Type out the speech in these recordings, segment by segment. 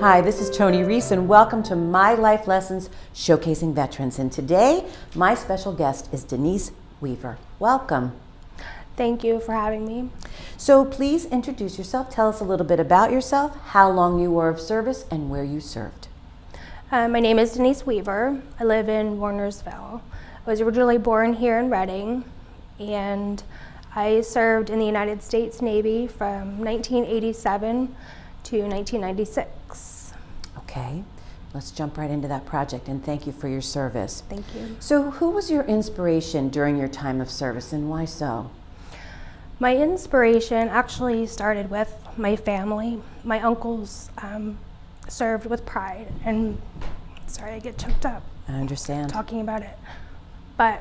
Hi, this is Tony Reese, and welcome to My Life Lessons Showcasing Veterans. And today, my special guest is Denise Weaver. Welcome. Thank you for having me. So please introduce yourself. Tell us a little bit about yourself, how long you were of service, and where you served. My name is Denise Weaver. I live in Warnersville. I was originally born here in Reading, and I served in the United States Navy from 1987 to 1996. Okay, let's jump right into that project, and thank you for your service. Thank you. So who was your inspiration during your time of service, and why so? My inspiration actually started with my family. My uncles served with pride, and sorry, I get choked up. I understand. Talking about it. But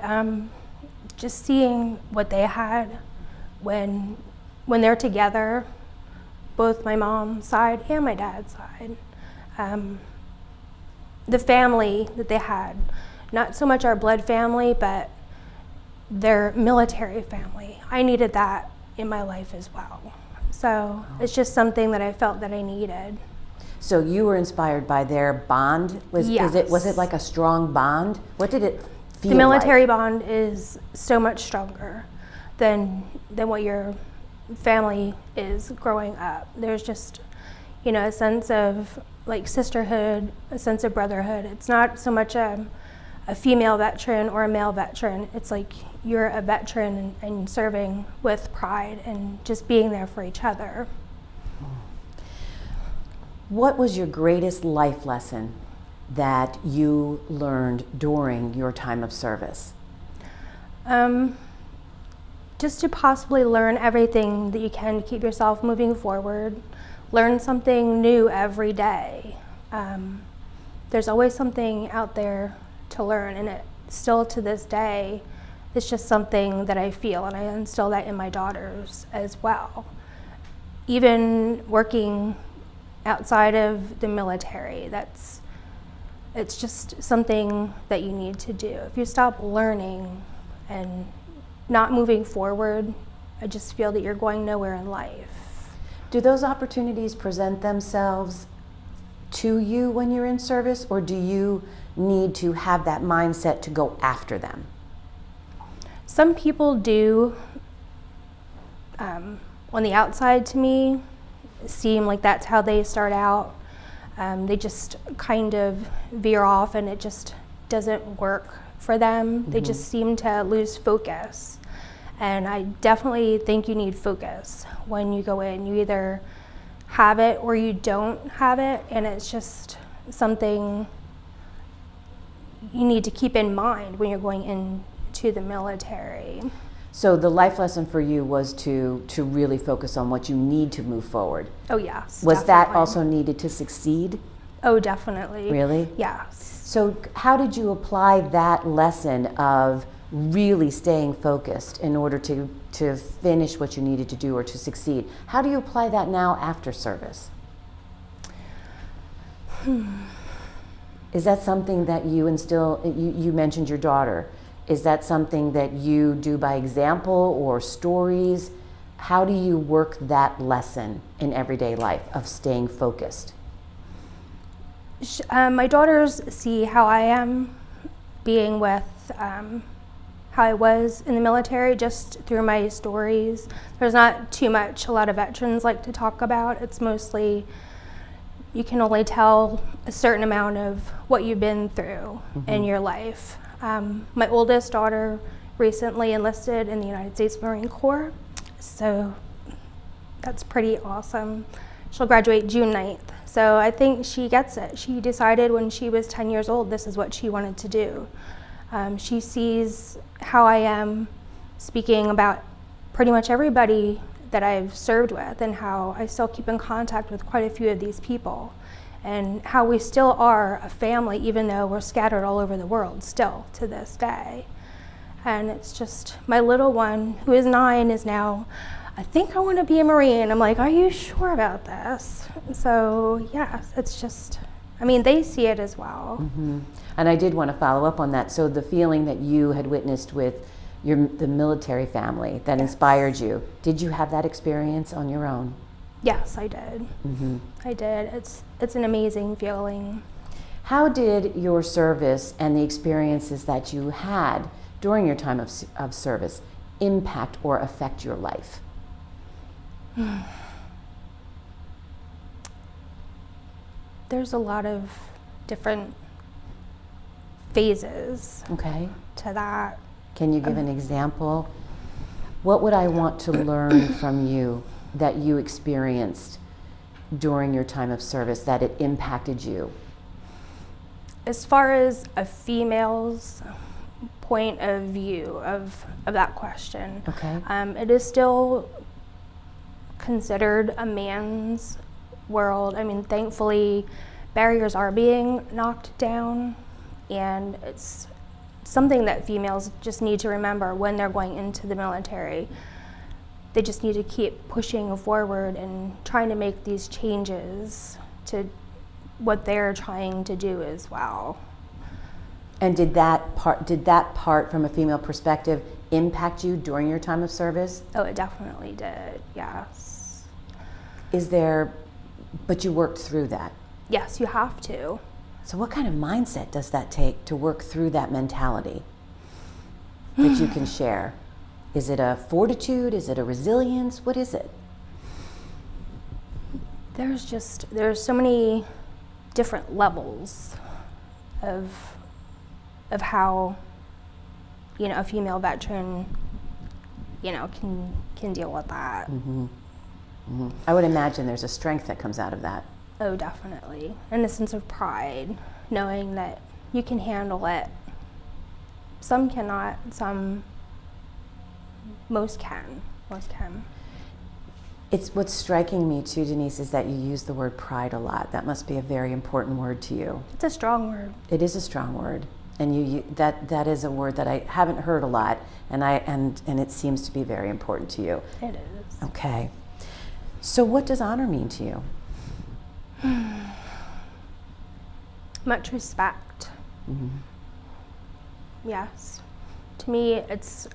just seeing what they had when they're together, both my mom's side and my dad's side, the family that they had, not so much our blood family, but their military family. I needed that in my life as well. So it's just something that I felt that I needed. So you were inspired by their bond? Was it like a strong bond? What did it feel like? The military bond is so much stronger than what your family is growing up. There's just, a sense of like sisterhood, a sense of brotherhood. It's not so much a female veteran or a male veteran. It's like you're a veteran and serving with pride and just being there for each other. What was your greatest life lesson that you learned during your time of service? Just to possibly learn everything that you can to keep yourself moving forward. Learn something new every day. There's always something out there to learn, and it still to this day, it's just something that I feel, and I instill that in my daughters as well. Even working outside of the military, it's just something that you need to do. If you stop learning and not moving forward, I just feel that you're going nowhere in life. Do those opportunities present themselves to you when you're in service, or do you need to have that mindset to go after them? Some people do, on the outside to me, seem like that's how they start out. They just kind of veer off and it just doesn't work for them. They just seem to lose focus. And I definitely think you need focus when you go in. You either have it or you don't have it, and it's just something you need to keep in mind when you're going into the military. So the life lesson for you was to really focus on what you need to move forward. Oh yes. Was definitely. that also needed to succeed? Oh, definitely. Really? Yes. So how did you apply that lesson of really staying focused in order to finish what you needed to do or to succeed? How do you apply that now after service? Is that something that you instill? You mentioned your daughter. Is that something that you do by example or stories? How do you work that lesson in everyday life of staying focused? My daughters see how I am being with how I was in the military just through my stories. There's not too much a lot of veterans like to talk about. It's mostly you can only tell a certain amount of what you've been through in your life. My oldest daughter recently enlisted in the United States Marine Corps, so that's pretty awesome. She'll graduate June 9th, so I think she gets it. She decided when she was 10 years old this is what she wanted to do. She sees how I am speaking about pretty much everybody that I've served with, and how I still keep in contact with quite a few of these people, and how we still are a family even though we're scattered all over the world still to this day. And it's just, my little one, who is 9, is now, I think I want to be a Marine. I'm like, are you sure about this? So yes, it's just, they see it as well. And I did want to follow up on that. So the feeling that you had witnessed with the military family that inspired you, did you have that experience on your own? Yes, I did. Mm-hmm. I did. It's an amazing feeling. How did your service and the experiences that you had during your time of service impact or affect your life? There's a lot of different phases Okay. to that. Can you give an example? What would I want to learn from you that you experienced during your time of service that it impacted you? As far as a female's point of view of that question, Okay. it is still considered a man's world. I mean, thankfully, barriers are being knocked down, and it's something that females just need to remember when they're going into the military. They just need to keep pushing forward and trying to make these changes to what they're trying to do as well. And did that part from a female perspective impact you during your time of service? Oh, it definitely did, yes. But you worked through that. Yes, you have to. So what kind of mindset does that take to work through that mentality that you can share? Is it a fortitude? Is it a resilience? What is it? There's so many different levels of how, a female veteran, can deal with that. Mm-hmm. Mm-hmm. I would imagine there's a strength that comes out of that. Oh, definitely. And a sense of pride, knowing that you can handle it. Some cannot, most can. It's what's striking me too, Denise, is that you use the word pride a lot. That must be a very important word to you. It's a strong word. It is a strong word, and that is a word that I haven't heard a lot, and it seems to be very important to you. It is. Okay. So what does honor mean to you? Much respect. Mm-hmm. Yes. To me, it's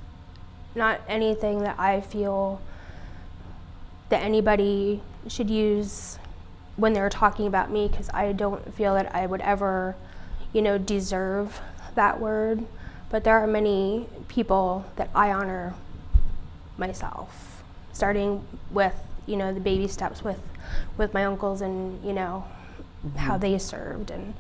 not anything that I feel that anybody should use when they're talking about me, because I don't feel that I would ever, deserve that word. But there are many people that I honor myself, starting with, the baby steps with my uncles and, Mm-hmm. how they served and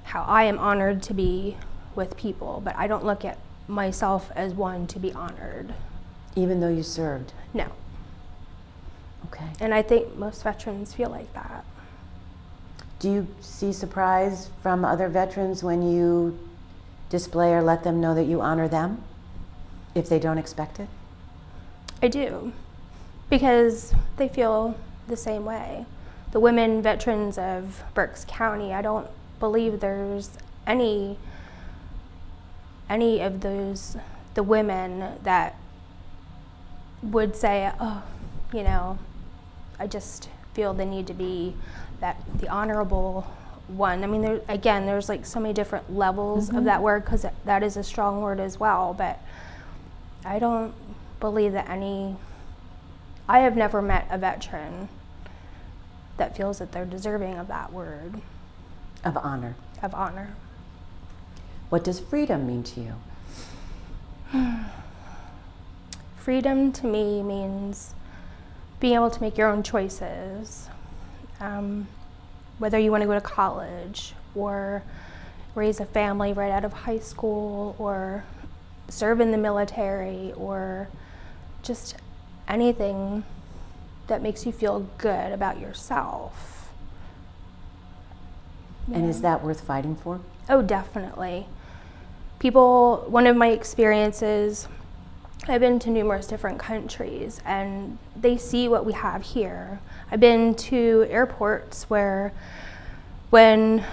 how I am honored to be with people. But I don't look at myself as one to be honored. Even though you served? No. Okay. And I think most veterans feel like that. Do you see surprise from other veterans when you display or let them know that you honor them, if they don't expect it? I do, because they feel the same way. The women veterans of Berks County, I don't believe there's any of those, the women that would say, oh, I just feel the need to be the honorable one. I mean, there's like so many different levels Mm-hmm. of that word, because that is a strong word as well. But I don't believe that I have never met a veteran that feels that they're deserving of that word. Of honor. Of honor. What does freedom mean to you? Freedom to me means being able to make your own choices. Whether you want to go to college or raise a family right out of high school or serve in the military or just anything that makes you feel good about yourself. And is that worth fighting for? Oh, definitely. One of my experiences, I've been to numerous different countries and they see what we have here. I've been to airports where when,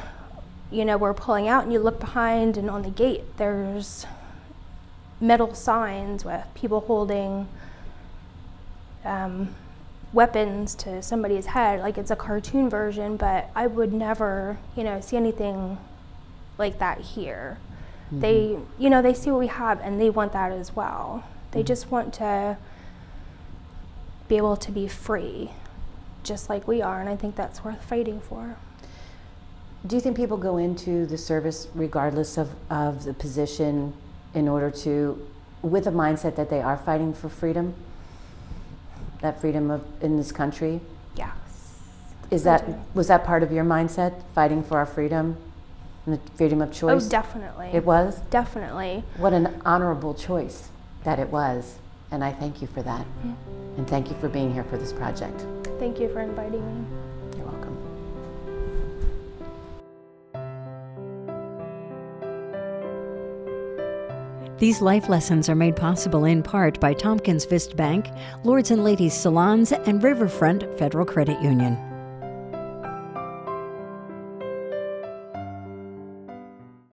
we're pulling out and you look behind and on the gate, there's metal signs with people holding weapons to somebody's head, like it's a cartoon version, but I would never, see anything like that here. Mm-hmm. They see what we have and they want that as well. They just want to be able to be free. just like we are, and I think that's worth fighting for. Do you think people go into the service regardless of the position in order to, with a mindset that they are fighting for freedom? That freedom in this country? Yes. Was that part of your mindset, fighting for our freedom and the freedom of choice? Oh, definitely. It was? Definitely. What an honorable choice that it was. And I thank you for that. Mm-hmm. And thank you for being here for this project. Thank you for inviting me. You're welcome. These life lessons are made possible in part by Tompkins Vist Bank, Lords and Ladies Salons, and Riverfront Federal Credit Union.